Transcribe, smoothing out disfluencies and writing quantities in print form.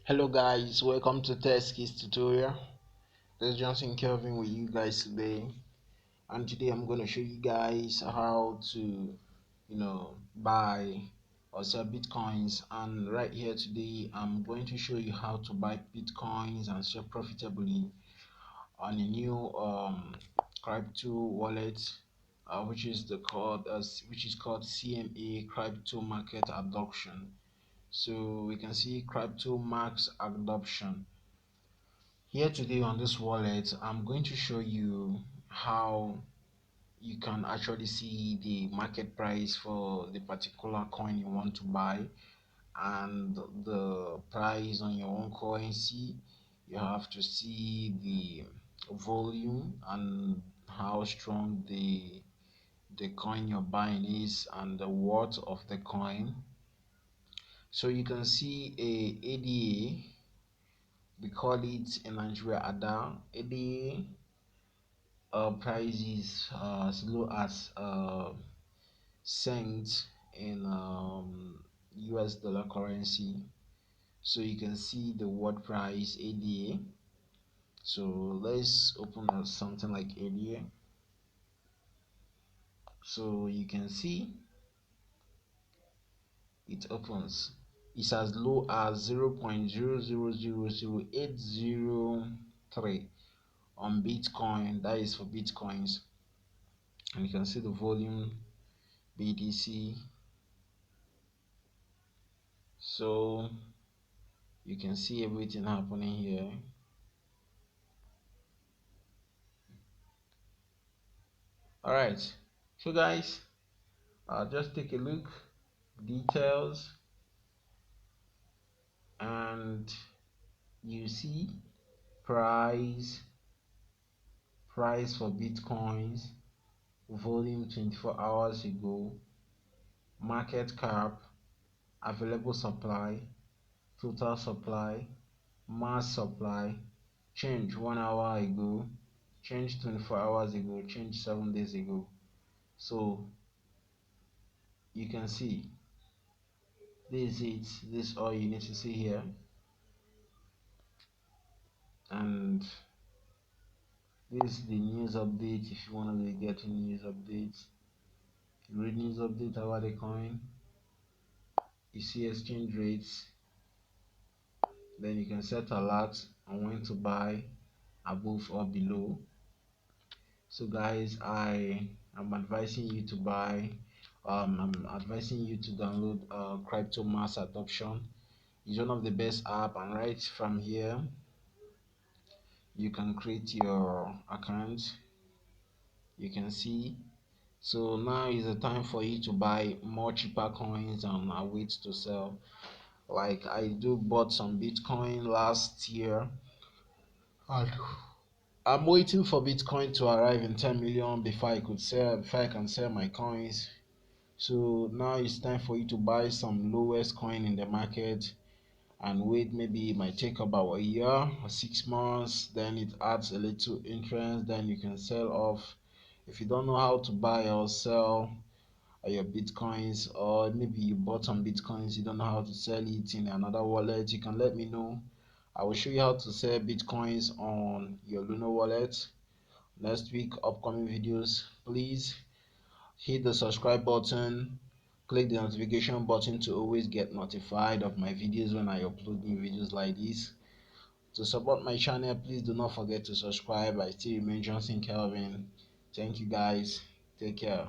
Hello guys, welcome to Teskis tutorial. This is Johnson Kelvin with you guys today, and today I'm going to show you guys how to buy or sell bitcoins. And right here today I'm going to show you how to buy bitcoins and sell profitably on a new crypto wallet, which is called CMA Crypto Market Adoption. So we can see crypto max adoption. Here today on this wallet, I'm going to show you how you can actually see the market price for the particular coin you want to buy and the price on your own currency. You have to see the volume and how strong the coin you're buying is and the worth of the coin. So you can see a ADA, we call it in Nigeria ADA price is as low as cents in US dollar currency. So you can see the word price ADA. So let's open up something like ADA. So you can see it opens. It's as low as 0.0000803 on Bitcoin. That is for Bitcoins. And you can see the volume BTC. So you can see everything happening here. All right, so guys, just take a look, details, and you see price for Bitcoins, volume 24 hours ago, market cap, available supply, total supply, mass supply, change 1 hour ago, change 24 hours ago, change 7 days ago. So you can see this is this all you need to see here. And this is the news update. If you want to be getting news updates, you read news update about the coin, you see exchange rates, then you can set alerts on when to buy above or below. So guys, I am advising you to buy I'm advising you to download crypto mass adoption. It's one of the best app, and right from here you can create your account. You can see. So now is the time for you to buy more cheaper coins and wait to sell. Like I do bought some Bitcoin last year, and I'm waiting for Bitcoin to arrive in 10 million before I can sell my coins. So now it's time for you to buy some lowest coin in the market and wait. Maybe it might take about a year or 6 months, then it adds a little interest, then you can sell off. If you don't know how to buy or sell your Bitcoins, or maybe you bought some Bitcoins, you don't know how to sell it in another wallet, you can let me know. I will show you how to sell Bitcoins on your Luno wallet next week. Upcoming videos, please hit the subscribe button, click the notification button to always get notified of my videos when I upload new videos like this. To support my channel, please do not forget to subscribe. I still remain Johnson Kelvin. Thank you guys, take care.